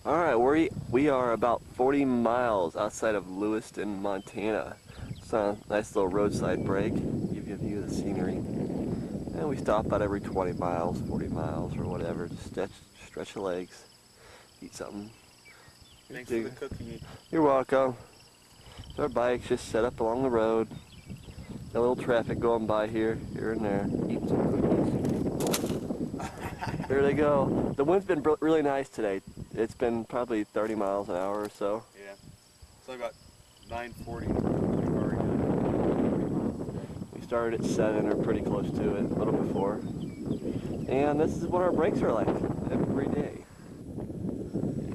Alright, we are about 40 miles outside of Lewiston, Montana. It's a nice little roadside break, give you a view of the scenery. And we stop about every 20 miles, 40 miles, or whatever, to stretch the legs, eat something. Thanks for the cookie. You're welcome. Our bikes just set up along the road. Got a little traffic going by here and there. Eat some cookies. There they go. The wind's been really nice today. It's been probably 30 miles an hour or so. Yeah. So about 9:40. We started at 7 or pretty close to it, a little before. And this is what our breaks are like every day.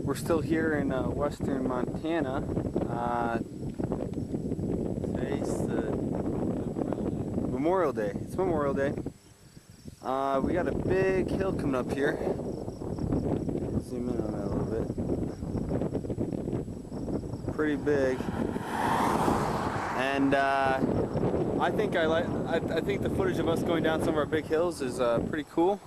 We're still here in western Montana. Today's Memorial Day. It's Memorial Day. We got a big hill coming up here. Zoom in on that a little bit. Pretty big. And I think I think the footage of us going down some of our big hills is pretty cool.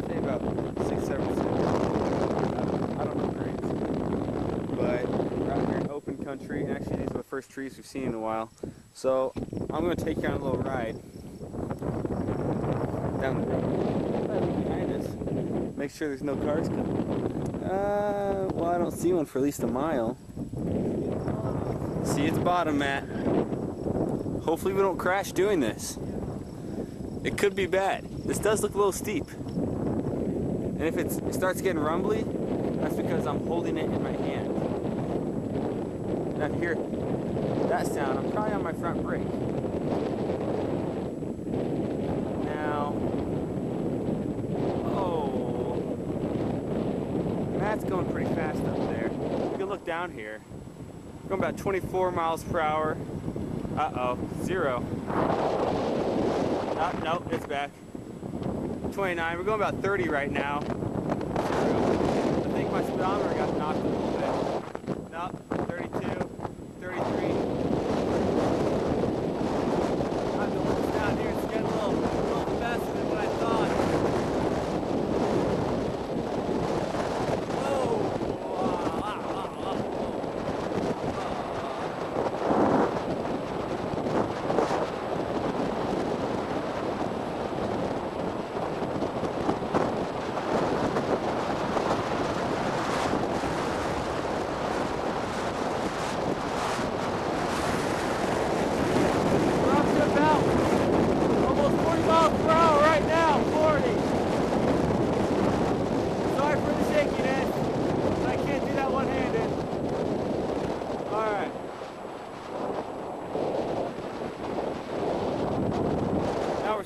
Say about 6-7 I don't know grades, but we're out here in open country. Actually, these are the first trees we've seen in a while. So I'm going to take you on a little ride down the road. Behind us. Make sure there's no cars coming. Well, I don't see one for at least a mile. See, it's bottom, Matt. Hopefully we don't crash doing this. It could be bad. This does look a little steep. And if it starts getting rumbly, that's because I'm holding it in my hand. And I hear that sound, I'm probably on my front brake. Now, Matt's going pretty fast up there. You can look down here. Going about 24 miles per hour. Uh-oh, 0. Oh, nope, it's back. 29, we're going about 30 right now. 0. I think my speedometer got knocked a little bit. Nope, 32, 33. I'm going down here, it's getting a little faster than what I thought.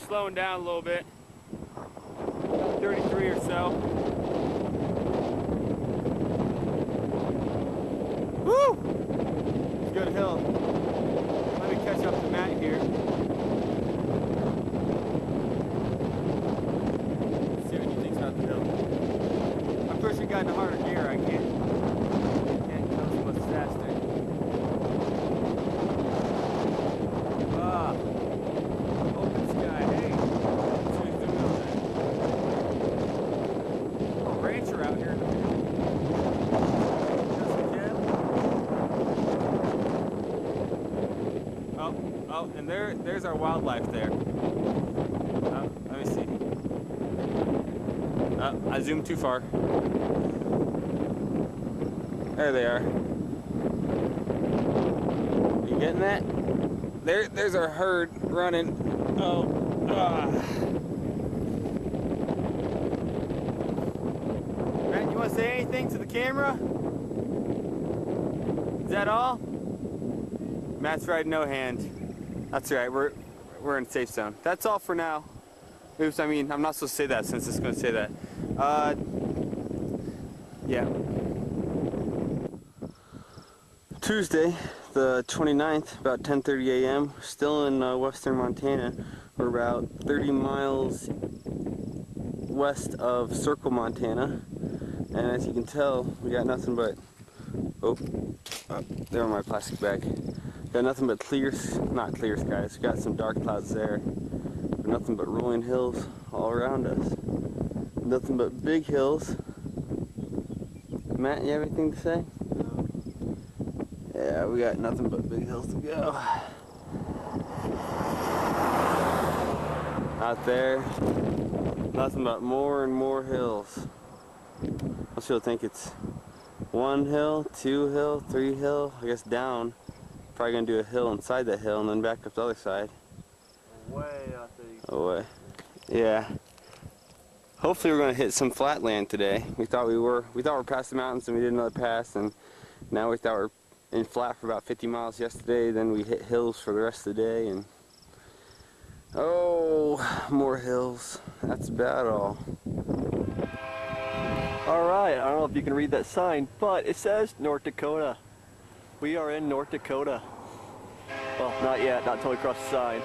Slowing down a little bit, 33 or so. Woo! It's a good hill. Let me catch up to Matt here. Let's see what he thinks about the hill. I'm pushing guy in a harder gear. I can't go so much faster. Open sky. Hey. Rancher out here in the field. Oh, and there's our wildlife there. Let me see. I zoomed too far. There they are. You getting that? There's our herd running. Matt, you want to say anything to the camera? Is that all? Matt's riding no hand. That's right, we're in safe zone. That's all for now. Oops, I mean, I'm not supposed to say that since it's going to say that. Yeah. Tuesday, the 29th, about 10:30 a.m. Still in western Montana. We're about 30 miles west of Circle, Montana. And as you can tell, we got nothing but, there in my plastic bag. Got nothing but not clear skies. We got some dark clouds there. Nothing but rolling hills all around us. Nothing but big hills. Matt, you have anything to say? No. Yeah, we got nothing but big hills to go. Out there, nothing but more and more hills. Most people think it's 1 hill, 2 hill, 3 hill, I guess down. Probably gonna do a hill inside that hill and then back up the other side. Way out there. Away. Yeah. Hopefully we're gonna hit some flat land today. We thought we're past the mountains and we did another pass, and now we thought we're in flat for about 50 miles yesterday. Then we hit hills for the rest of the day, and oh, more hills. That's about all. All right, I don't know if you can read that sign, but it says North Dakota. We are in North Dakota. Well, not yet, not until we cross the sign.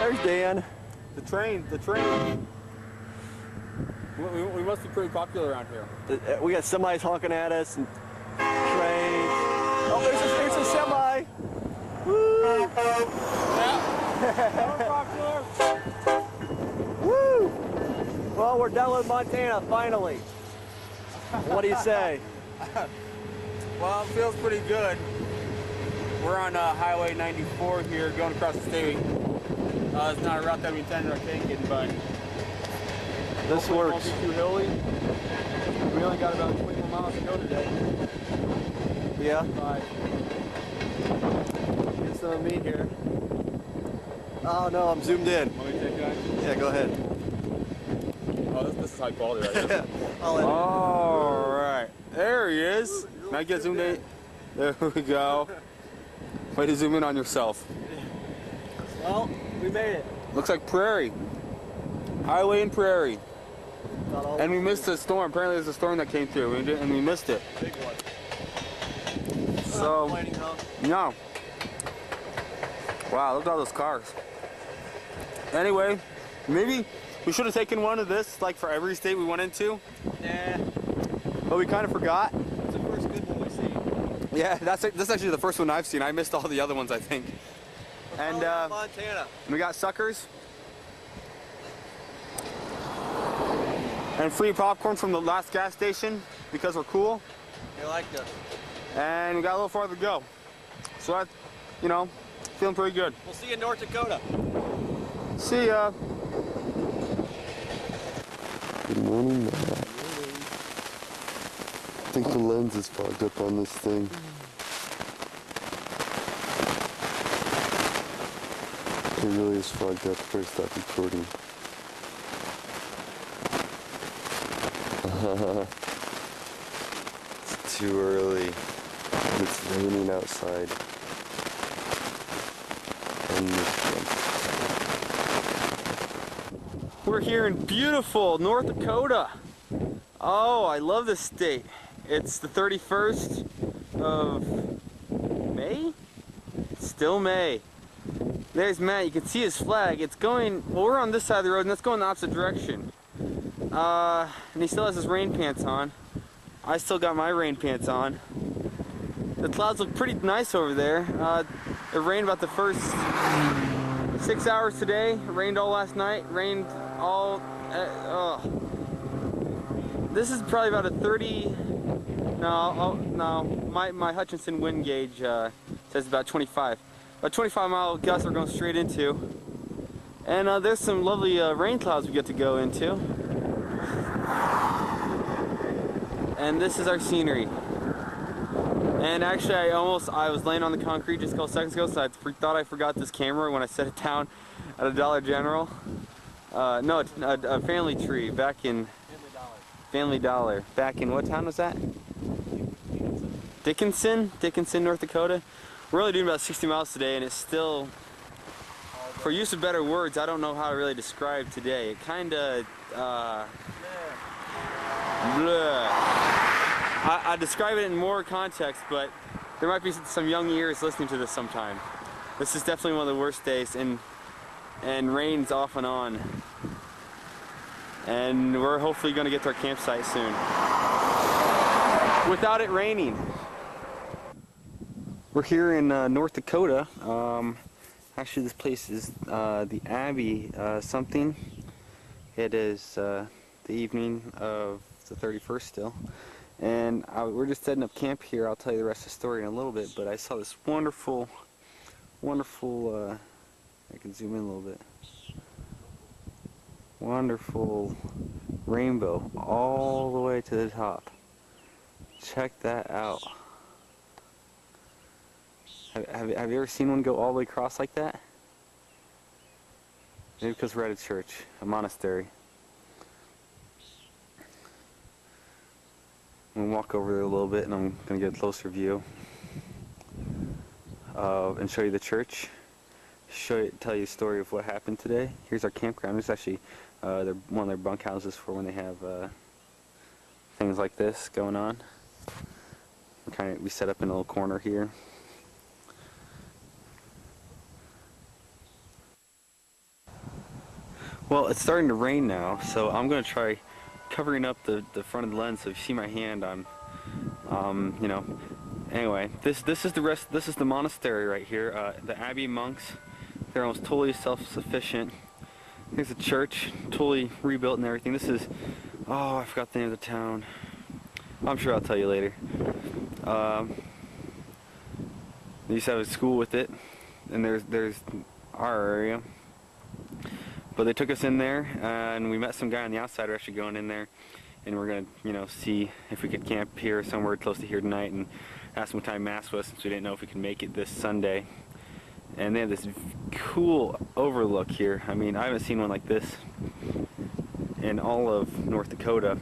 There's Dan. The train. We must be pretty popular around here. We got semis honking at us and trains. Oh, there's a semi. Woo! Woo! Well, we're done with Montana, finally. What do you say? Well, it feels pretty good. We're on Highway 94 here, going across the state. It's not a route that we intended on taking, but This hopefully it works. won't be too hilly. We only got about 24 miles to go today. Yeah. Bye. Get some of me here. Oh no, I'm zoomed in. Want me to take that? Yeah, go ahead. Oh, this is high quality right here. All right. There he is. Now get zoomed in. There we go. Way to zoom in on yourself. Well, we made it. Looks like prairie. Highway and prairie. Not all And we missed a storm. Apparently there's a storm that came through and we missed it. big one. So, Complaining, huh? no. Wow, look at all those cars. Anyway, maybe we should have taken one of this, like for every state we went into. Yeah. But we kind of forgot. It's the first good one we've seen. Yeah, this is actually the first one I've seen. I missed all the other ones, I think. And Montana. we got suckers. And free popcorn from the last gas station because we're cool. You liked us. And we got a little farther to go. So I, feeling pretty good. We'll see you in North Dakota. See ya. Good morning, Matt. I think the lens is fogged up on this thing. It really is fogged up before I stop recording. It's too early. It's raining outside. And We're here in beautiful North Dakota. Oh, I love this state. It's the 31st of May? It's still May. There's Matt, you can see his flag. It's going, well, we're on this side of the road and that's going the opposite direction. And he still has his rain pants on. I still got my rain pants on. The clouds look pretty nice over there. It rained about the first 6 hours today. It rained all last night. Rained all. This is probably about a 30. No. My Hutchinson wind gauge says about 25. A 25-mile gust we're going straight into. And there's some lovely rain clouds we get to go into. And this is our scenery. And actually, I was laying on the concrete just a couple seconds ago, so I thought I forgot this camera when I set it down at a Dollar General. No, a Family Tree back in Family Dollar. Back in what town was that? Dickinson, North Dakota. We're only doing about 60 miles today, and it's still, for use of better words, I don't know how to really describe today. It kind of, bleh. I describe it in more context, but there might be some young ears listening to this sometime. This is definitely one of the worst days, and rain's off and on. And we're hopefully going to get to our campsite soon. Without it raining. We're here in North Dakota. Actually, this place is the Abbey something. It is the evening of the 31st still. And we're just setting up camp here. I'll tell you the rest of the story in a little bit. But I saw this wonderful, wonderful, I can zoom in a little bit. Wonderful rainbow all the way to the top. Check that out. Have you ever seen one go all the way across like that? Maybe because we're at a church, a monastery. I'm going to walk over there a little bit and I'm going to get a closer view and show you the church. Tell you a story of what happened today. Here's our campground. It's actually one of their bunkhouses for when they have things like this going on. We set up in a little corner here. Well, it's starting to rain now, so I'm going to try covering up the front of the lens. So if you see my hand, you know. Anyway, this is the monastery right here. The Abbey monks, they're almost totally self-sufficient. Here's the church, totally rebuilt and everything. This is, oh, I forgot the name of the town. I'm sure I'll tell you later. They used to have a school with it, and there's our area. But they took us in there, and we met some guy on the outside. We're actually going in there, and we're gonna, you know, see if we could camp here somewhere close to here tonight, and ask them what time mass was, since we didn't know if we could make it this Sunday. And they have this cool overlook here. I mean, I haven't seen one like this in all of North Dakota.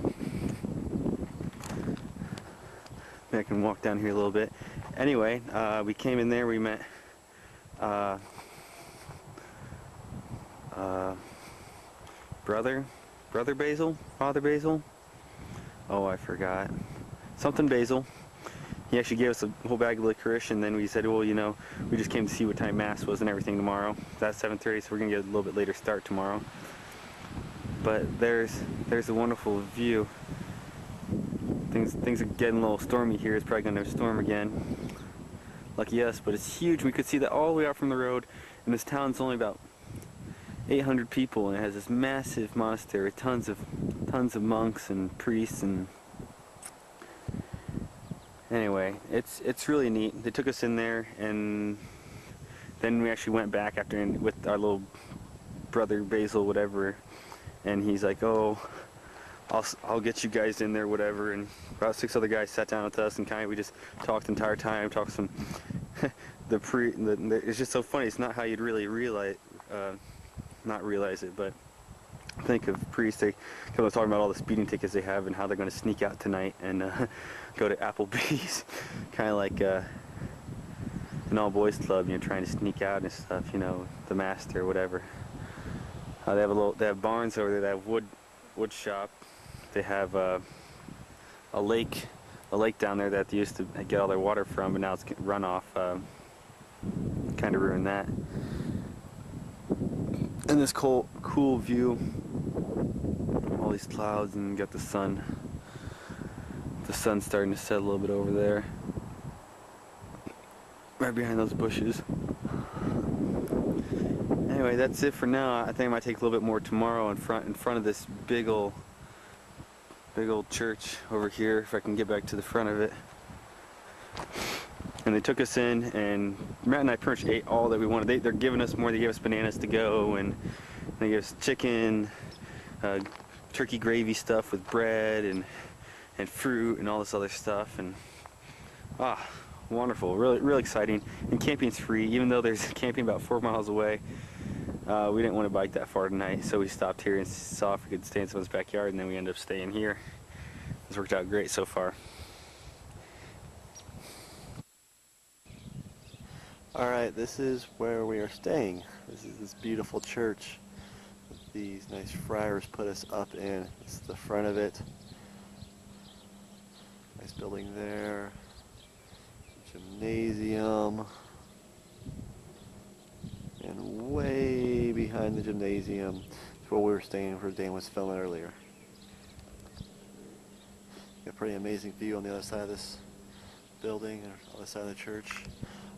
Maybe I can walk down here a little bit. Anyway, we came in there. We met. Brother Basil? Father Basil? Oh, I forgot. Something Basil. He actually gave us a whole bag of licorice, and then we said, well, you know, we just came to see what time mass was and everything tomorrow. That's 7:30, so we're gonna get a little bit later start tomorrow. But there's a wonderful view. Things are getting a little stormy here. It's probably gonna storm again. Lucky us, but it's huge. We could see that all the way out from the road, and this town's only about 800 people, and it has this massive monastery, tons of monks and priests. And anyway, it's really neat. They took us in there, and then we actually went back after with our little brother Basil, whatever, and he's like, oh, I'll get you guys in there, whatever. And about 6 other guys sat down with us, and we just talked the entire time, talked some it's just so funny. It's not how you'd really realize it, but think of priests. They come talking about all the speeding tickets they have and how they're going to sneak out tonight and go to Applebee's, kind of like an all-boys club, you know, trying to sneak out and stuff, you know, the master or whatever. They have barns over there. They have wood shop. They have a lake down there that they used to get all their water from, but now it's runoff. Kind of ruined that. And this cool view, all these clouds, and you got the sun. The sun's starting to set a little bit over there, right behind those bushes. Anyway, that's it for now. I think I might take a little bit more tomorrow in front of this big old church over here, if I can get back to the front of it. And they took us in, and Matt and I pretty much ate all that we wanted. They're giving us more. They gave us bananas to go, and they gave us chicken, turkey gravy stuff with bread and fruit and all this other stuff. And wonderful, really exciting. And camping's free, even though there's camping about 4 miles away. We didn't want to bike that far tonight, so we stopped here and saw if we could stay in someone's backyard, and then we ended up staying here. It's worked out great so far. Alright, this is where we are staying. This is this beautiful church that these nice friars put us up in. This is the front of it. Nice building there. Gymnasium. And way behind the gymnasium is where we were staying where Dan was filming earlier. Got a pretty amazing view on the other side of this building, or on the other side of the church.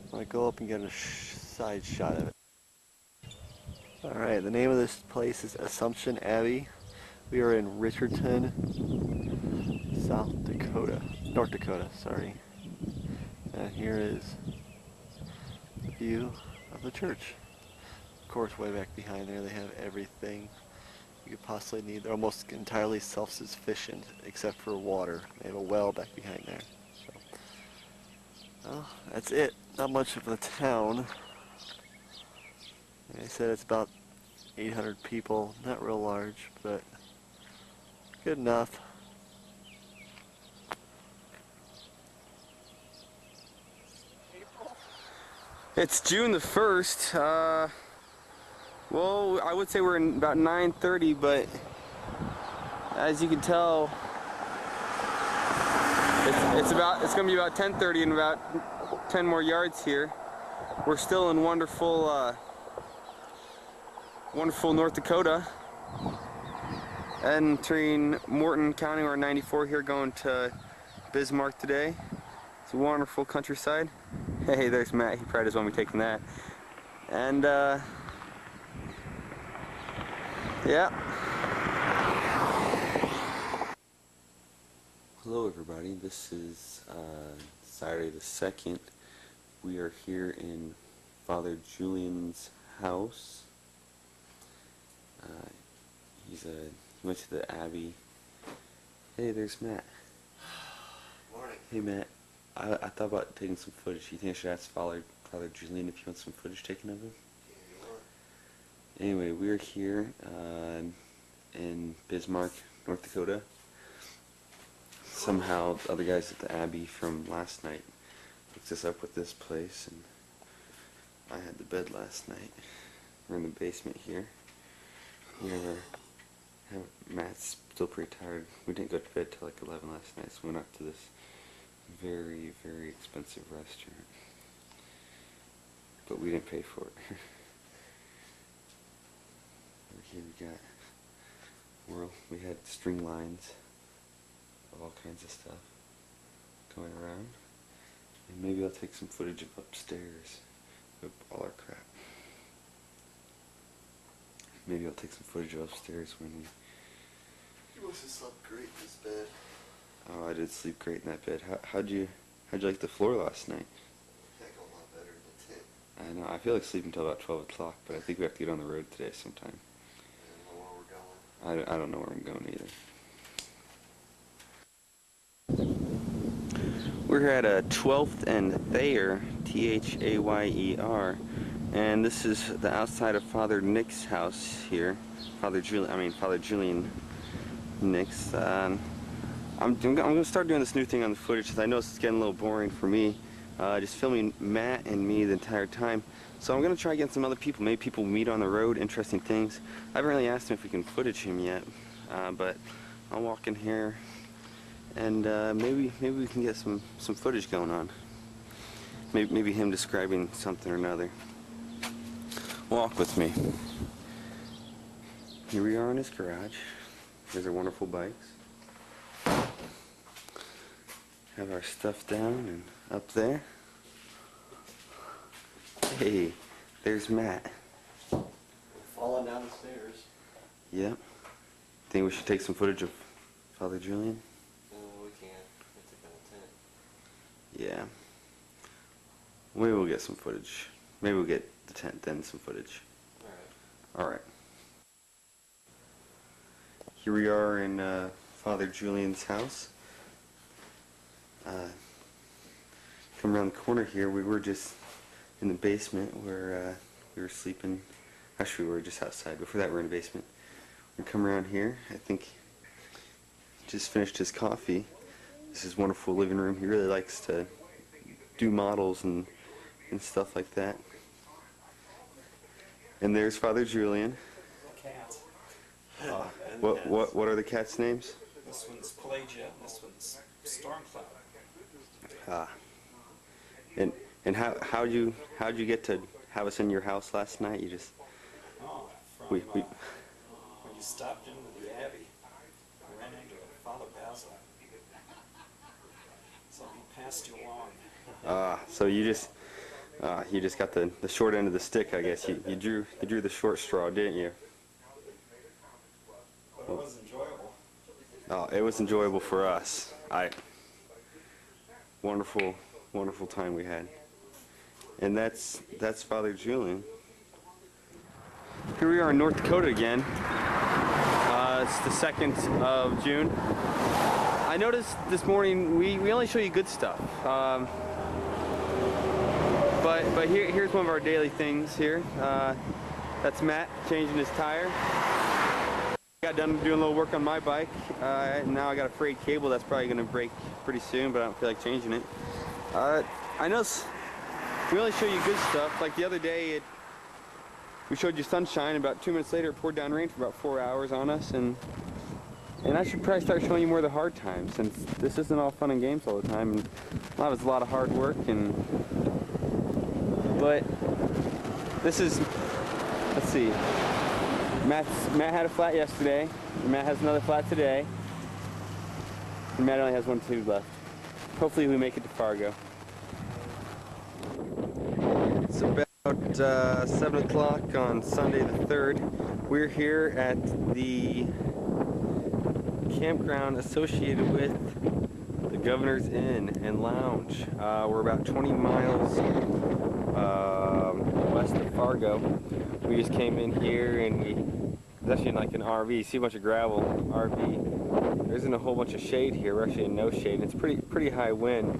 I'm going to go up and get a side shot of it. Alright, the name of this place is Assumption Abbey. We are in Richardson, North Dakota, sorry. And here is the view of the church. Of course, way back behind there they have everything you could possibly need. They're almost entirely self-sufficient except for water. They have a well back behind there. So, well, that's it. Not much of a town. Like I said, it's about 800 people. Not real large, but good enough. It's June the 1st. Well, I would say we're in about 9:30, but as you can tell, it's gonna be about 10:30 and about 10 more yards here. We're still in wonderful North Dakota, entering Morton County. We're 94 here, going to Bismarck today. It's a wonderful countryside. Hey, there's Matt. He probably doesn't want me taking that. And yeah. Hello everybody, this is Saturday the 2nd. We are here in Father Julian's house. He went to the Abbey. Hey, there's Matt. Morning. Hey Matt, I thought about taking some footage. You think I should ask Father Julian if he wants some footage taken of him? Anyway, we're here in Bismarck, North Dakota. Somehow the other guys at the Abbey from last night hooked us up with this place, and I had the bed last night. We're in the basement here. Matt's still pretty tired. We didn't go to bed till like 11 last night, so we went up to this very, very expensive restaurant. But we didn't pay for it. Here we had string lines of all kinds of stuff going around, and maybe I'll take some footage of upstairs of all our crap. Maybe I'll take some footage of upstairs when we... You must have slept great in this bed. Oh, I did sleep great in that bed. How'd you like the floor last night? Heck, a lot better than the tent. I know, I feel like sleeping until about 12 o'clock, but I think we have to get on the road today sometime. I don't know where we're going. I don't know where I'm going either. We're here at a 12th and Thayer, T-H-A-Y-E-R, and this is the outside of Father Nick's house here. Father Julian Nick's. I'm going to start doing this new thing on the footage because I know it's getting a little boring for me, just filming Matt and me the entire time. So I'm going to try getting some other people, maybe people meet on the road, interesting things. I haven't really asked him if we can footage him yet, but I'll walk in here and maybe we can get some footage going on. Maybe him describing something or another. Walk with me. Here we are in his garage. There's our wonderful bikes. Have our stuff down and up there. Hey, there's Matt. Falling down the stairs. Yep. Think we should take some footage of Father Julian? We can. It's a tent. Yeah. Maybe we'll get some footage. Maybe we'll get the tent, then some footage. Alright. Here we are in Father Julian's house. Come around the corner here, we were just in the basement where we were sleeping. Actually, we were just outside. Before that, we were in the basement. We come around here. I think he just finished his coffee. This is a wonderful living room. He really likes to do models and stuff like that. And there's Father Julian. Cat. What are the cats' names? This one's Pelagia, and this one's Stormcloud. Ah. And how'd you get to have us in your house last night? You just Oh, from we when you stopped into the Abbey, I ran into Father Basil. So he passed you along. so you You just got the short end of the stick, I guess. You drew the short straw, didn't you? But it was enjoyable. Oh, it was enjoyable for us. Wonderful, wonderful time we had. And that's Father Julian. Here we are in North Dakota again. It's the 2nd of June. I noticed this morning we only show you good stuff. But here's one of our daily things here. That's Matt changing his tire. Got done doing a little work on my bike. Now I got a frayed cable that's probably going to break pretty soon, but I don't feel like changing it. I noticed we only show you good stuff. Like the other day, we showed you sunshine. About 2 minutes later, it poured down rain for about 4 hours on us, and I should probably start showing you more of the hard times, since this isn't all fun and games all the time. And it's a lot of hard work, but this is, let's see. Matt had a flat yesterday. Matt has another flat today. And Matt only has one tube left. Hopefully we make it to Fargo. It's about 7 o'clock on Sunday the 3rd. We're here at the campground associated with the Governor's Inn and Lounge. We're about 20 miles west of Fargo. We just came in here and it's actually in like an RV. You see a bunch of gravel RV. There isn't a whole bunch of shade here. We're actually in no shade. It's pretty high wind.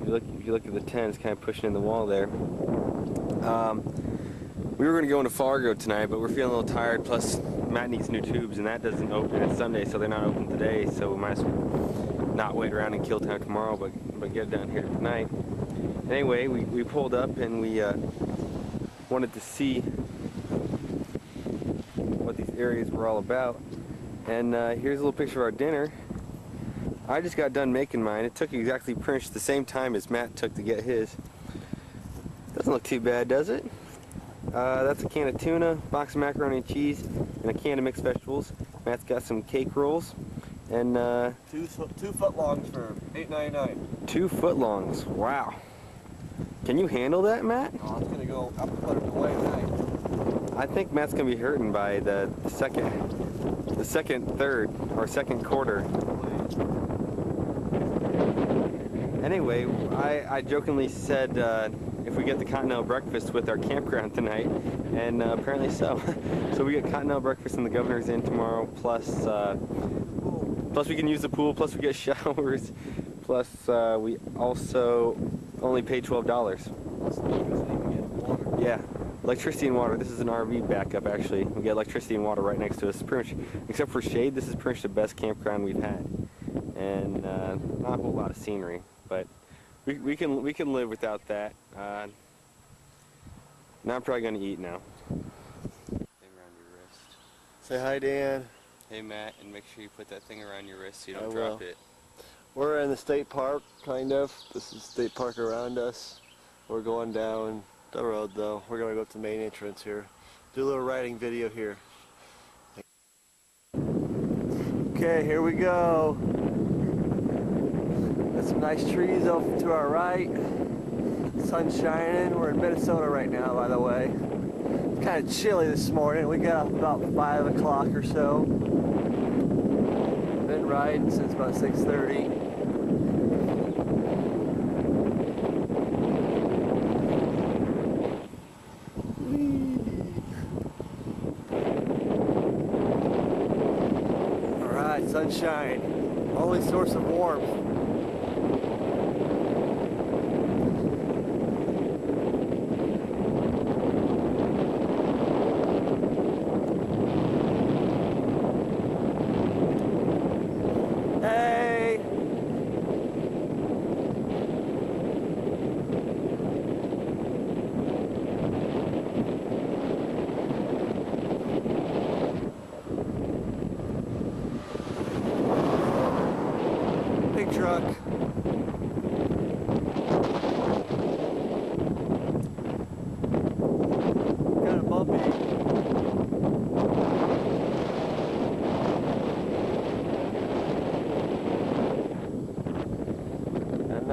If you look at the tent, it's kind of pushing in the wall there. We were going to go into Fargo tonight, but we're feeling a little tired. Plus, Matt needs new tubes, and that doesn't open. It's Sunday, so they're not open today. So we might as well not wait around in Killtown tomorrow, but get it down here tonight. Anyway, we pulled up and we wanted to see what these areas were all about. And here's a little picture of our dinner. I just got done making mine. It took exactly pretty much the same time as Matt took to get his. Doesn't look too bad, does it? That's a can of tuna, box of macaroni and cheese, and a can of mixed vegetables. Matt's got some cake rolls, and 2 footlongs for $8.99. 2 footlongs. Wow. Can you handle that, Matt? Oh, it's gonna go up and put it away tonight. I think Matt's gonna be hurting by the second third, or second quarter. Anyway, I jokingly said if we get the Continental breakfast with our campground tonight, and apparently so. So we get Continental breakfast in the Governor's Inn tomorrow, plus we can use the pool, plus we get showers, plus we also only pay $12. Yeah, electricity and water. This is an RV backup actually. We get electricity and water right next to us. Pretty much, except for shade, this is pretty much the best campground we've had, and not a whole lot of scenery, but we can live without that. Now I'm probably gonna eat now. Around your wrist. Say hi, Dan. Hey Matt, and make sure you put that thing around your wrist so you I don't will. drop it. We're in the state park, kind of. This is state park around us. We're going down the road, though. We're gonna go to the main entrance here. Do a little riding video here. Okay, here we go. Got some nice trees over to our right. Sun shining. We're in Minnesota right now, by the way. It's kind of chilly this morning. We got up about 5 o'clock or so. Been riding since about 6:30. All right, sunshine, only source of warmth. Hey! Big truck.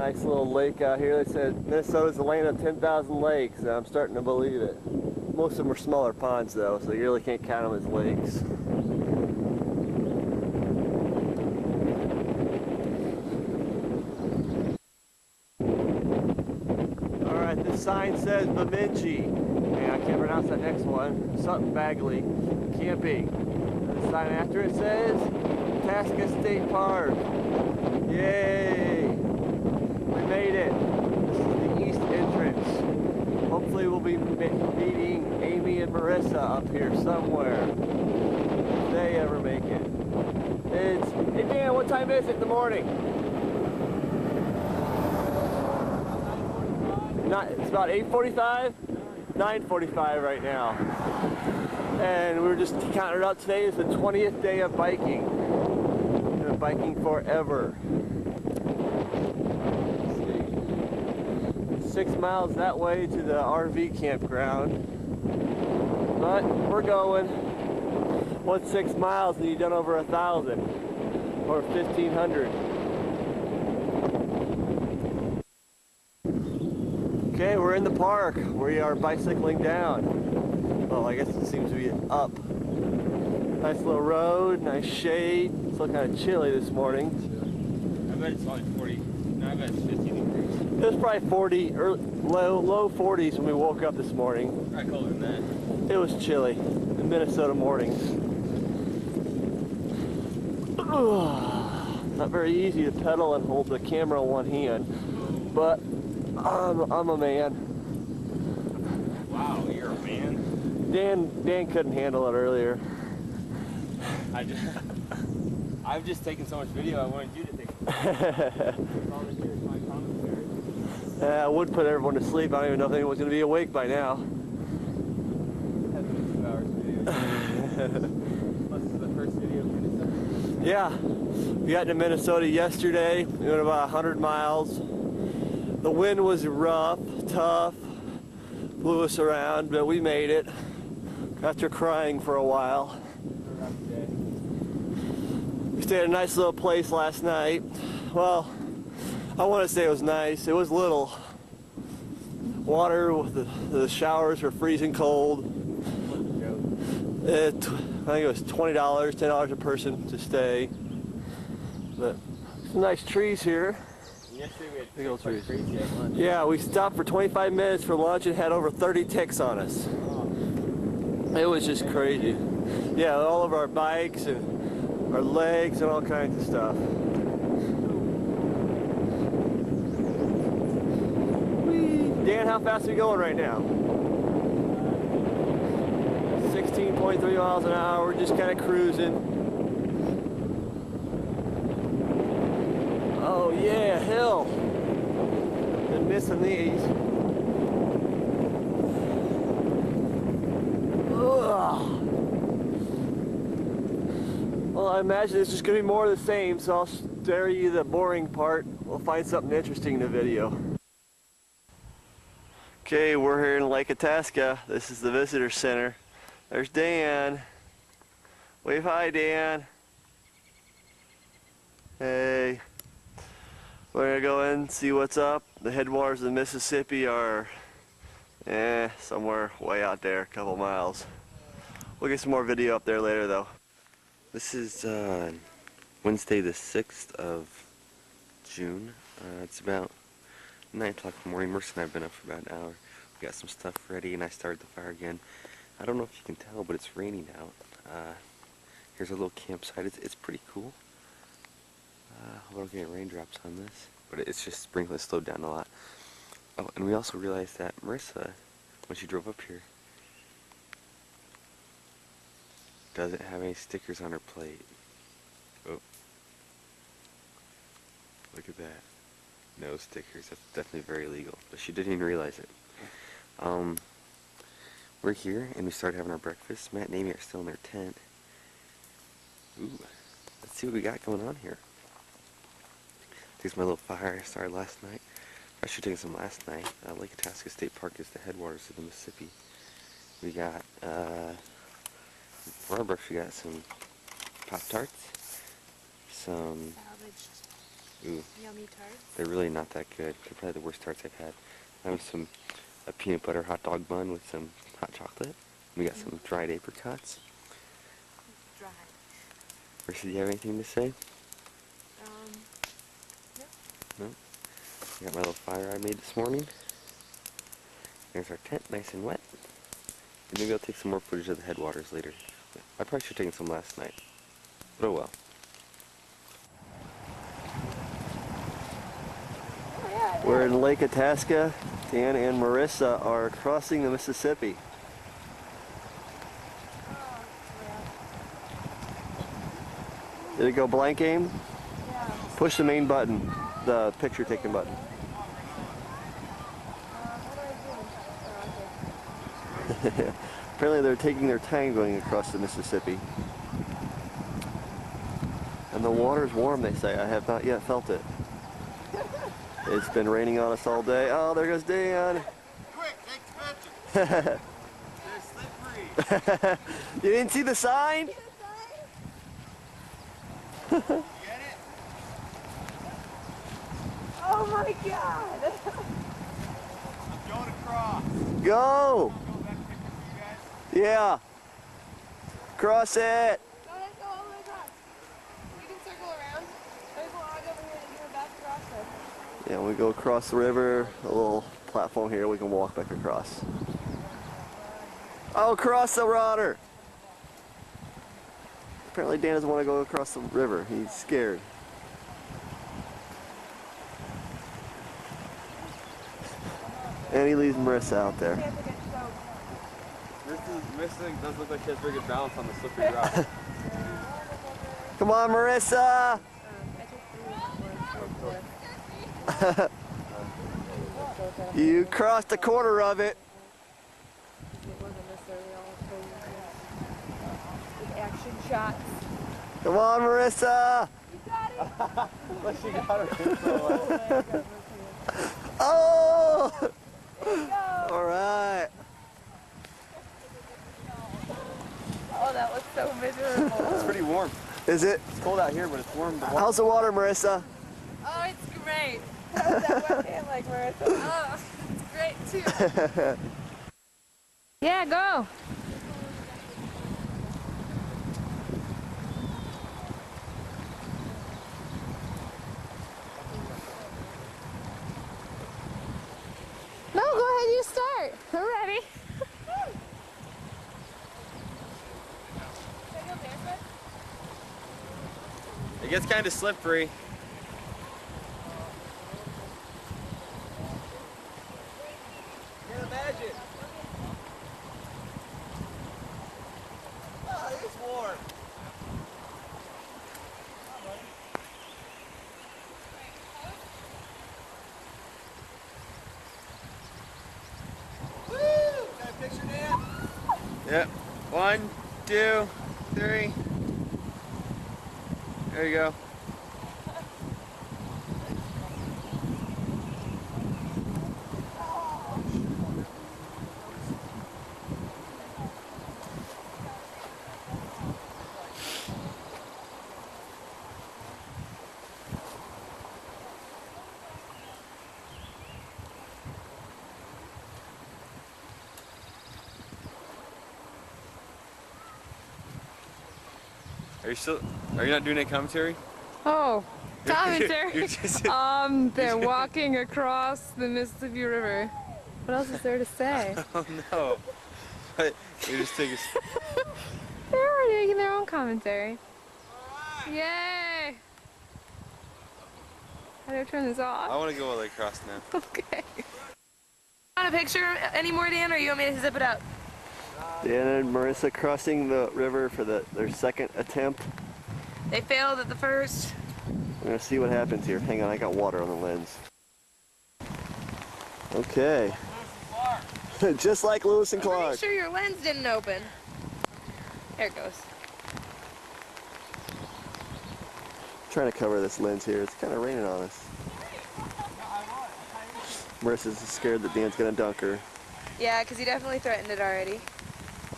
nice little lake out here. They said Minnesota's the land of 10,000 lakes, and I'm starting to believe it. Most of them are smaller ponds though, so you really can't count them as lakes. Alright, this sign says Bemidji, and I can't pronounce that next one. Something Bagley Camping. And the sign after it says Tasca State Park. Yay! We made it. This is the east entrance. Hopefully we'll be meeting Amy and Marissa up here somewhere. If they ever make it. Hey Dan, what time is it in the morning? It's about 8:45? 9:45 right now. And we were just counting it up. Today is the 20th day of biking. We've been biking forever. 6 miles that way to the RV campground. But we're going. What's 6 miles and you've done over 1,000 or 1,500? Okay, we're in the park. We are bicycling down. Well, I guess it seems to be up. Nice little road, nice shade. It's still kind of chilly this morning. I bet it's only 40. No, I bet it's 50 degrees. It was probably 40, or low 40s when we woke up this morning. Probably colder than that. It was chilly in Minnesota mornings. Not very easy to pedal and hold the camera in one hand, but I'm a man. Wow, you're a man. Dan couldn't handle it earlier. I've just taken so much video, I wanted you to take it. Volunteers my commentary. I would put everyone to sleep. I don't even know if anyone's going to be awake by now. Has been 2 hours video. Plus, this is the first video of Minnesota. Yeah, we got into Minnesota yesterday. We went about 100 miles. The wind was rough, tough, blew us around, but we made it. After crying for a while. We stayed at a nice little place last night. Well, I want to say it was nice. It was little. Water, the showers were freezing cold. I think it was $20, $10 a person to stay. But some nice trees here. Yesterday we had Big old trees. crazy at lunch. Yeah, we stopped for 25 minutes for lunch and had over 30 ticks on us. It was just crazy. Yeah, all of our bikes and our legs and all kinds of stuff. Whee! Dan, how fast are we going right now? 16.3 miles an hour, we're just kind of cruising. Oh yeah, hill. Been missing these. Ugh. Well, I imagine it's just going to be more of the same, so I'll spare you the boring part. We'll find something interesting in the video. Okay, we're here in Lake Itasca. This is the visitor center. There's Dan. Wave hi, Dan. Hey. We're gonna go in and see what's up. The headwaters of the Mississippi are somewhere way out there, a couple miles. We'll get some more video up there later though. This is Wednesday the 6th of June. It's about 9 o'clock in the morning. Mercy and I have been up for about an hour. We got some stuff ready and I started the fire again. I don't know if you can tell, but it's raining out. Here's a little campsite. It's pretty cool. We're getting raindrops on this, but it's just sprinkling, slowed down a lot. Oh, and we also realized that Marissa, when she drove up here, doesn't have any stickers on her plate. Oh. Look at that. No stickers. That's definitely very illegal. But she didn't even realize it. We're here and we started having our breakfast. Matt and Amy are still in their tent. Ooh. Let's see what we got going on here. Here's my little fire I started last night. I should take some last night. Lake Itasca State Park is the headwaters of the Mississippi. We got for our breakfast we got some Pop-Tarts, some Ooh, Yummy tarts. they're really not that good. They're probably the worst tarts I've had. I have a peanut butter hot dog bun with some hot chocolate. We got some dried apricots. Dry. Marissa, do you have anything to say? No. No? I got my little fire I made this morning. There's our tent, nice and wet. And maybe I'll take some more footage of the headwaters later. I probably should have taken some last night. But oh well. We're in Lake Itasca. Dan and Marissa are crossing the Mississippi. Did it go blank aim? Yeah. Push the main button, the picture taking button. What do I do? Apparently they're taking their time going across the Mississippi. And the water's warm, they say. I have not yet felt it. It's been raining on us all day. Oh, there goes Dan. Quick, take the picture. They're slippery. You didn't see the sign? Get it? Oh my god! I'm going across. Go! Go back picture for you guys. Yeah. Cross it. No, let's go all the way across. You can circle around. There's a log over here that you went back across with. Yeah, we go across the river, a little platform here, we can walk back across. Oh, cross the water! Apparently Dan doesn't want to go across the river. He's scared. And he leaves Marissa out there. You have to get soaked. Marissa doesn't look like she has very good balance on the slippery rock. Come on, Marissa! I took 3 or 4. You crossed a quarter of it. It wasn't necessarily all with action shots. Come on, Marissa! You got it! She got her. Oh! There you go! All right. Oh, that looks so miserable. It's pretty warm. Is it? It's cold out here, but it's warm. How's the water, Marissa? Oh, it's great. How's that wet hand like, Marissa? Oh, it's great too. Yeah, go. No, go ahead, you start. We're ready. It gets kind of slippery. Can't imagine. Oh, it's warm. Woo! Got a picture, Dan? Yep. 1, 2, 3. There you go. Are you not doing any commentary? Oh, commentary. You're just- They're walking across the Mississippi River. What else is there to say? Oh no. But you just take a They're already making their own commentary. Yay! How do I turn this off? I want to go all the way across now. Okay. Want a picture anymore, Dan, or you want me to zip it up? Dan and Marissa crossing the river for their second attempt. They failed at the first. We're gonna see what happens here. Hang on, I got water on the lens. Okay. Just like Lewis and I'm pretty Clark. sure your lens didn't open. There it goes. Trying to cover this lens here. It's kind of raining on us. Marissa's scared that Dan's gonna dunk her. Yeah, because he definitely threatened it already.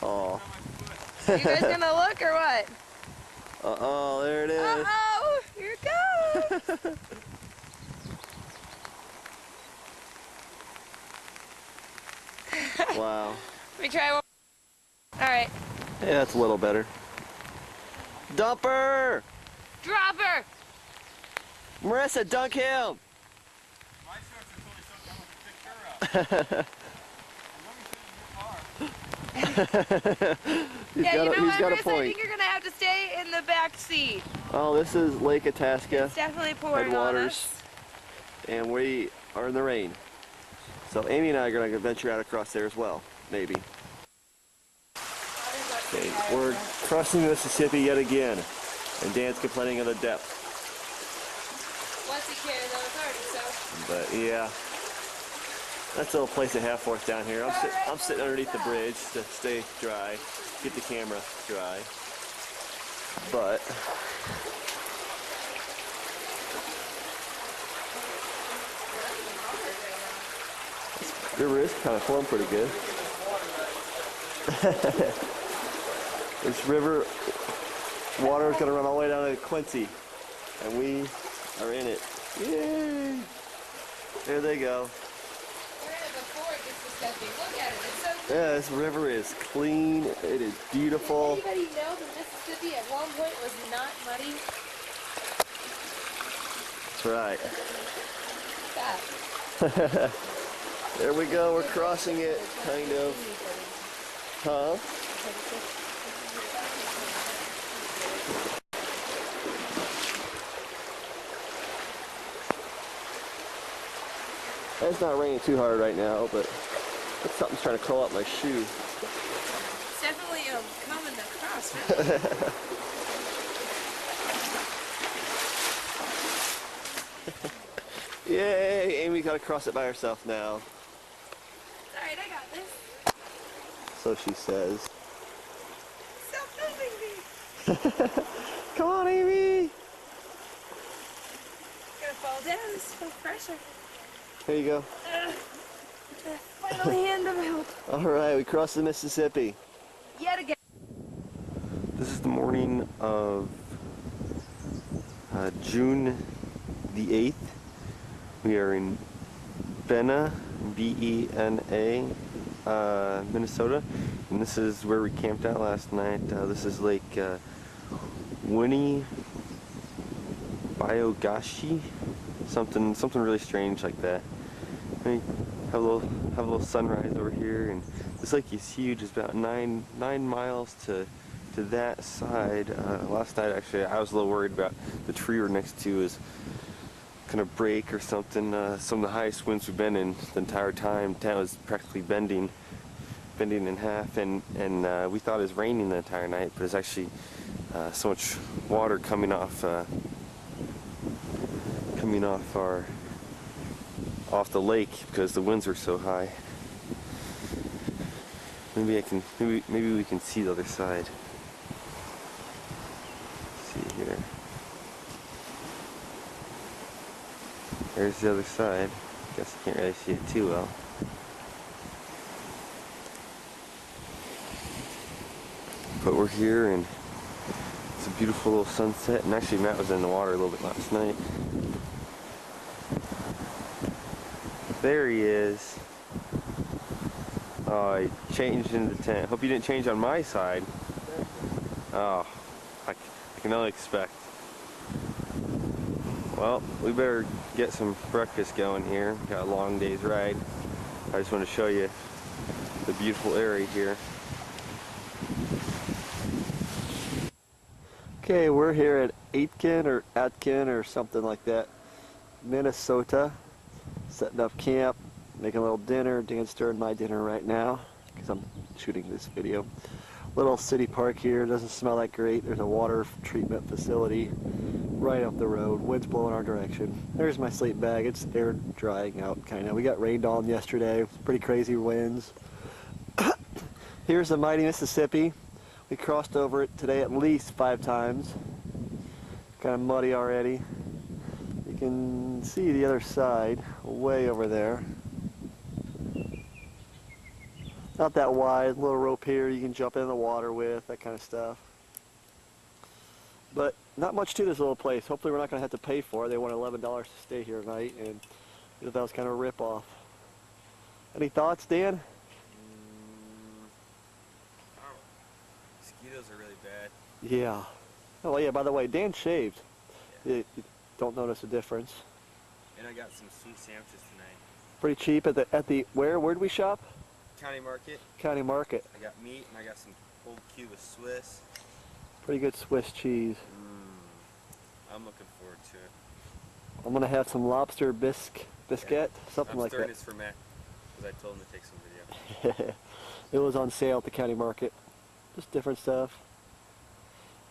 Aw. Are you guys gonna look or what? Uh-oh, there it is. Uh-oh! Here it goes! Wow. Let me try one. Alright. Yeah, that's a little better. Dumper! Dropper! Marissa, dunk him! My shorts are totally soaked. I'm gonna pick her up. He's Yeah, you know what, got a Marissa? I point. think you're gonna have to stay in the back seat. Oh, this is Lake Itasca It's definitely pouring on headwaters, us. and we are in the rain. So Amy and I are going to venture out across there as well, maybe. Okay, we're crossing the Mississippi yet again, and Dan's complaining of the depth. Once he carries on, it's already soaked. But yeah, that's a little place at Half-Forth down here. I'm sitting underneath the bridge to stay dry, get the camera dry. But the river is kind of flowing pretty good. This river water is going to run all the way down to Quincy, and we are in it. Yay! There they go. We're in it before it gets to Mississippi. Look at it. It's so clean. Yeah, this river is clean. It is beautiful. Did anybody know the Mississippi at one point was not muddy? That's right. That. There we go. We're crossing it, kind of. Huh? It's not raining too hard right now, but something's trying to crawl up my shoe. It's definitely coming across, right? Yay! Amy got to cross it by herself now. Alright, I got this. So she says. Stop filming me. Come on, Amy! Gonna fall down. This is no pressure. Here you go. Finally hand of help. All right, we crossed the Mississippi. Yet again. This is the morning of June the 8th. We are in Bena, B-E-N-A, Minnesota, and this is where we camped out last night. This is Lake Winnie Biogashi, something really strange like that. We have a little sunrise over here, and this lake is huge. It's about nine miles to that side. Last night, actually, I was a little worried about the tree we're next to is gonna break or something. Some of the highest winds we've been in the entire time. Town was practically bending in half, and we thought it was raining the entire night, but it's actually so much water coming off the lake because the winds were so high. Maybe we can see the other side. Let's see here. There's the other side. Guess I can't really see it too well. But we're here, and it's a beautiful little sunset. And actually, Matt was in the water a little bit last night. There he is. Oh, he changed into the tent. Hope you didn't change on my side. Oh, I can only expect. Well, we better get some breakfast going here. Got a long day's ride. I just want to show you the beautiful area here. Okay, we're here at Atkin or something like that, Minnesota. Setting up camp, making a little dinner. Dan's stirring my dinner right now because I'm shooting this video. Little city park here. Doesn't smell that great. There's a water treatment facility right up the road. Wind's blowing our direction. There's my sleep bag. It's air drying out kind of. We got rained on yesterday. Pretty crazy winds. Here's the mighty Mississippi. We crossed over it today at least 5 times. Kind of muddy already. You can see the other side way over there. Not that wide, little rope here you can jump in the water with, that kind of stuff. But not much to this little place. Hopefully we're not going to have to pay for it. They want $11 to stay here tonight, and I thought that was kind of a rip-off. Any thoughts, Dan? mosquitoes are really bad. Yeah. Oh yeah, by the way, Dan shaved. You don't notice a difference. And I got some sweet sandwiches tonight. Pretty cheap at the where'd we shop? County Market. County Market. I got meat and I got some cold cube of Swiss. Pretty good Swiss cheese. I'm looking forward to it. I'm gonna have some lobster biscuit, something I'm like stirring that. this for Matt because I told him to take some video. It was on sale at the County Market. Just different stuff.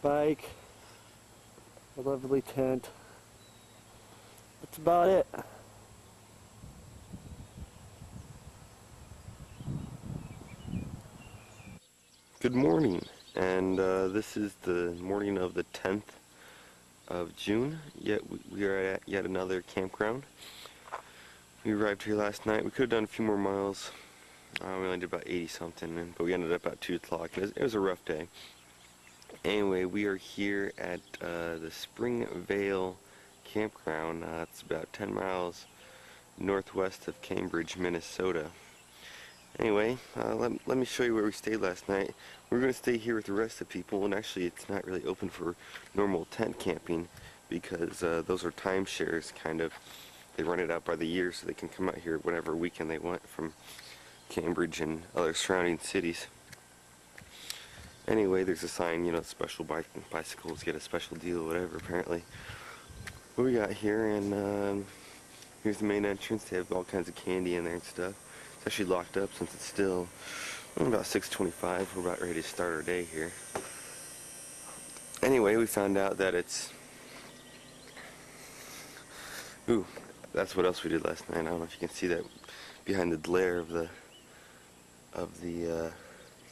Bike. A lovely tent. That's about it. Good morning, and this is the morning of the 10th of June. We are at yet another campground. We arrived here last night. We could have done a few more miles. We only did about 80 something, but we ended up at 2 o'clock. It was a rough day. Anyway, we are here at the Springvale campground. It's about 10 miles northwest of Cambridge, Minnesota. Anyway, let me show you where we stayed last night. We're going to stay here with the rest of the people, and actually it's not really open for normal tent camping because those are timeshares, kind of. They run it out by the year so they can come out here whatever weekend they want from Cambridge and other surrounding cities. Anyway, there's a sign, you know, special bicycles get a special deal, whatever, apparently. What we got here, and here's the main entrance. They have all kinds of candy in there and stuff. It's actually locked up since it's still about 6:25. We're about ready to start our day here. Anyway, we found out that it's... Ooh, that's what else we did last night. I don't know if you can see that behind the glare of the...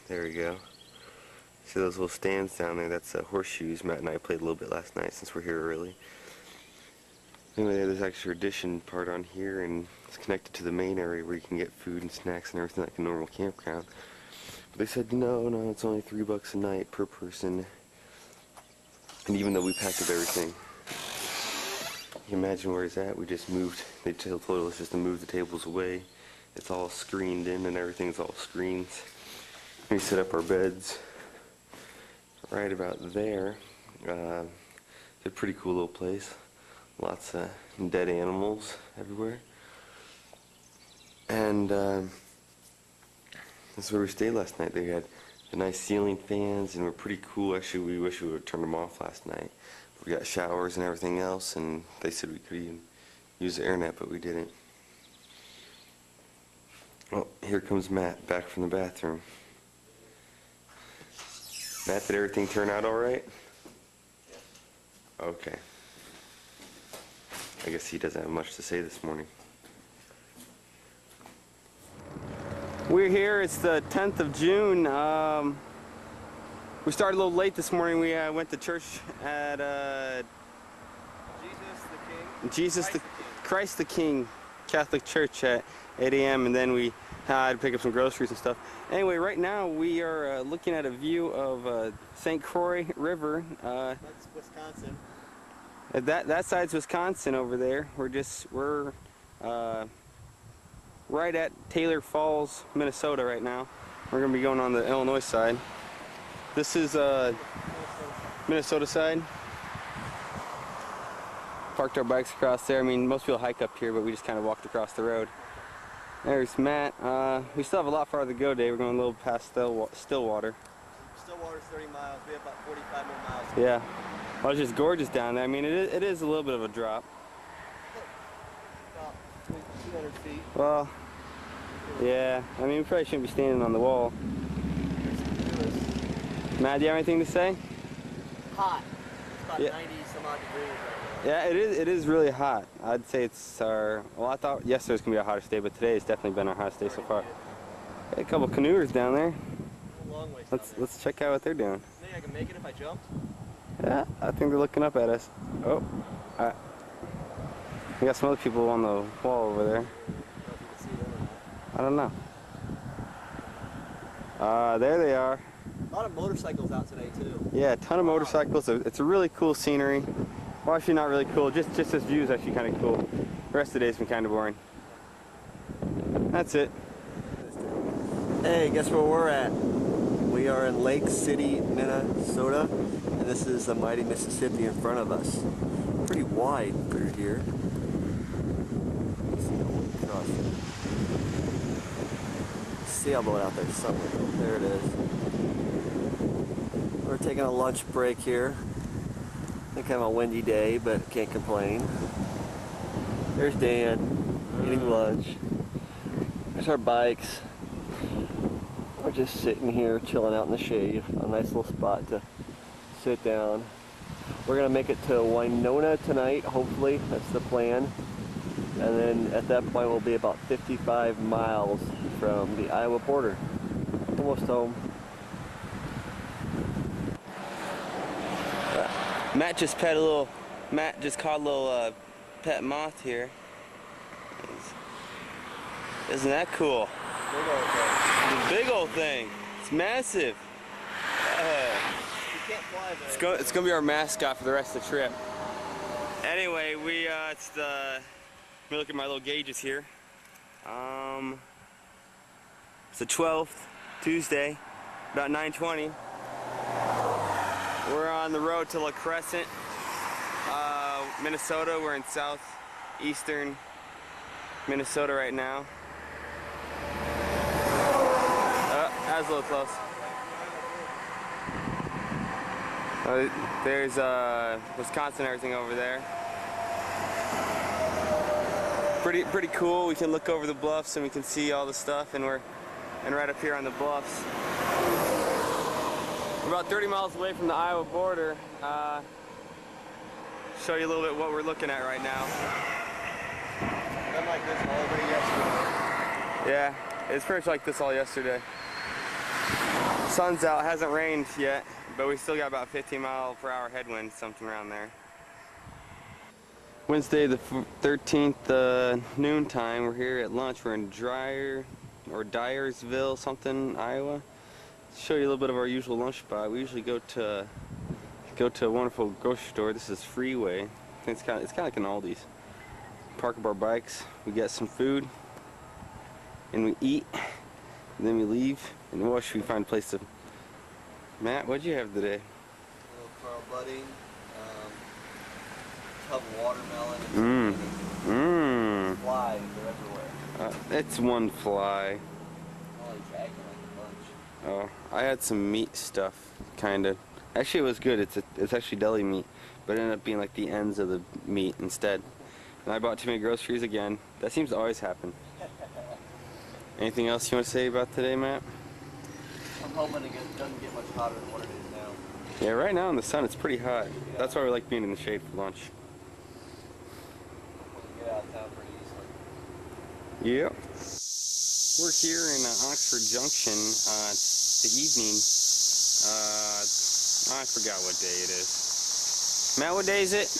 there we go. See those little stands down there? That's horseshoes. Matt and I played a little bit last night since we're here early. Anyway, there's actually an addition part on here, and it's connected to the main area where you can get food and snacks and everything like a normal campground. But they said, no, it's only $3 a night per person. And even though we packed up everything, you can imagine where it's at. We just moved, they told us just to move the tables away. It's all screened in and everything's all screens. We set up our beds right about there. It's a pretty cool little place. Lots of dead animals everywhere. And that's where we stayed last night. They had the nice ceiling fans and were pretty cool. Actually, we wish we would have turned them off last night. We got showers and everything else, and they said we could even use the internet, but we didn't. Oh, here comes Matt back from the bathroom. Matt, did everything turn out all right? Okay. I guess he doesn't have much to say this morning. We're here, it's the 10th of June. We started a little late this morning. We went to church at Christ the King Catholic Church at 8 a.m. and then we had to pick up some groceries and stuff. Anyway, right now we are looking at a view of St. Croix River. That's Wisconsin. That side's Wisconsin over there. We're right at Taylor Falls, Minnesota right now. We're gonna be going on the Illinois side. This is Minnesota side. Parked our bikes across there. I mean, most people hike up here, but we just kind of walked across the road. There's Matt. We still have a lot farther to go today. We're going a little past Stillwater. Stillwater's 30 miles. We have about 45 more miles. Yeah. Well, it's just gorgeous down there. I mean, it is a little bit of a drop. About 200 feet. Well, yeah. I mean, we probably shouldn't be standing on the wall. Matt, do you have anything to say? Hot. It's about Yeah. 90 some odd degrees right now. Yeah, it is really hot. I'd say it's well, I thought yesterday was going to be our hottest day, but today has definitely been our hottest day so far. Got a couple canoers down there. A long ways Let's check out what they're doing. Think I can make it if I jumped? Yeah, I think they're looking up at us. Oh, we got some other people on the wall over there. I don't know. There they are. A lot of motorcycles out today too. Yeah, a ton of motorcycles. It's a really cool scenery. Well, actually not really cool. Just this view is actually kind of cool. The rest of the day's been kind of boring. That's it. Hey, guess where we're at? We We are in Lake City, Minnesota, and this is the mighty Mississippi in front of us. Pretty wide through here. Sailboat out there somewhere. There it is. We're taking a lunch break here. I think kind of a windy day, but can't complain. There's Dan eating lunch. There's our bikes. We're just sitting here chilling out in the shade. A nice little spot to sit down. We're gonna make it to Winona tonight, hopefully. That's the plan. And then at that point we'll be about 55 miles from the Iowa border. Almost home. Matt just caught a little pet moth here. Isn't that cool? It's a big old thing. It's massive. You can't fly there. It's gonna be our mascot for the rest of the trip. Anyway, let me look at my little gauges here. It's the 12th, Tuesday, about 9:20. We're on the road to La Crescent, Minnesota. We're in southeastern Minnesota right now. That was a little close. There's Wisconsin and everything over there. Pretty cool. We can look over the bluffs and we can see all the stuff, and right up here on the bluffs. We're about 30 miles away from the Iowa border. Show you a little bit what we're looking at right now. Been like this all day yesterday. Yeah, it's pretty much like this all yesterday. Sun's out, hasn't rained yet, but we still got about 15-mile-per-hour headwind, something around there. Wednesday the 13th, noon time. We're here at lunch. We're in Dyersville, something, Iowa. Show you a little bit of our usual lunch spot. We usually go to a wonderful grocery store. This is Freeway. I think it's kind of like an Aldi's. Park up our bikes. We get some food, and we eat, and then we leave. And what should we find a place to? Matt, what'd you have today? A little Carl Budding, tub of watermelon, and flies. They're everywhere. It's one fly. Oh, he's acting like a bunch. Oh, I had some meat stuff, kind of. Actually, it was good. It's actually deli meat, but it ended up being like the ends of the meat instead. And I bought too many groceries again. That seems to always happen. Anything else you want to say about today, Matt? I'm hoping it doesn't get much hotter than what it is now. Yeah, right now in the sun, it's pretty hot. That's why we like being in the shade for lunch. We can get out of town pretty easily. Yep. We're here in Oxford Junction. It's the evening. I forgot what day it is. Matt, what day is it?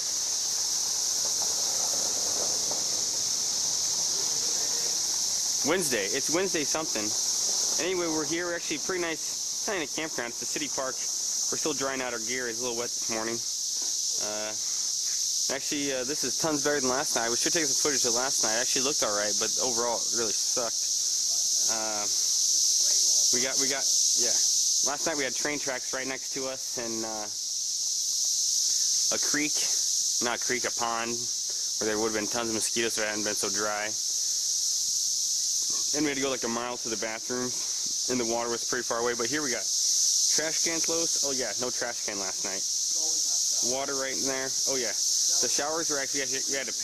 Wednesday. It's Wednesday something. Anyway, we're here. We're actually pretty nice. It's not in a campground. It's a city park. We're still drying out our gear. It's a little wet this morning. Actually, this is tons better than last night. We should take some footage of last night. It actually looked all right, but overall, it really sucked. Yeah. Last night we had train tracks right next to us, and a creek, not a creek, a pond, where there would have been tons of mosquitoes if it hadn't been so dry. And we had to go like a mile to the bathroom, and the water was pretty far away. But here we got trash cans, Lois. Oh yeah, no trash can last night. Water right in there. Oh yeah, the showers were actually we had to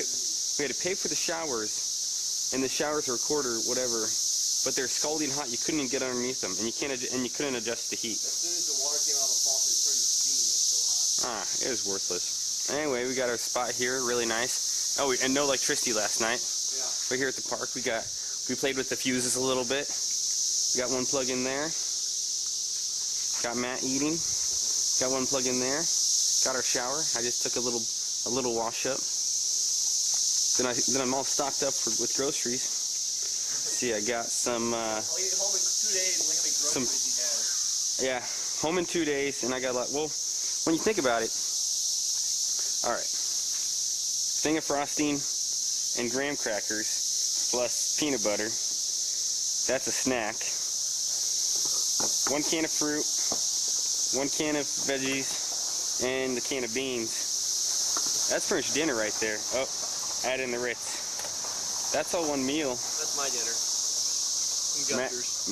pay for the showers, and the showers were a quarter, whatever. But they're scalding hot. You couldn't even get underneath them, and you couldn't adjust the heat. As soon as the water came out of the faucet, it turned to steam. It was so hot. It was worthless. Anyway, we got our spot here, really nice. Oh, and no electricity last night. Yeah. But here at the park, we played with the fuses a little bit. We got one plug in there. Got Matt eating. Got one plug in there. Got our shower. I just took a little wash up. Then I'm all stocked up with groceries. See, I got some. I'll eat home in 2 days. Look how many groceries he has. Yeah, home in 2 days, and I got a lot. Well, when you think about it, all right, thing of frosting and graham crackers plus peanut butter. That's a snack. 1 can of fruit, 1 can of veggies, and the can of beans. That's for dinner right there. Oh, add in the Ritz. That's all one meal. That's my dinner. Some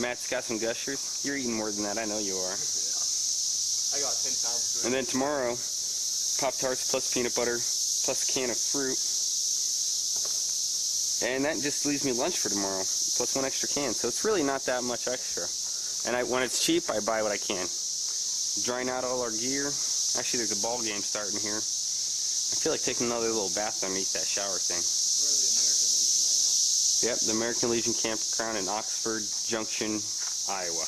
Matt's got some Gushers. You're eating more than that, I know you are. I got 10 pounds. And then tomorrow, Pop-Tarts plus peanut butter plus a can of fruit. And that just leaves me lunch for tomorrow, plus 1 extra can. So it's really not that much extra. And when it's cheap, I buy what I can. Drying out all our gear. Actually, there's a ball game starting here. I feel like taking another little bath underneath that shower thing. Yep, the American Legion Campground in Oxford Junction, Iowa.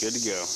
Good to go.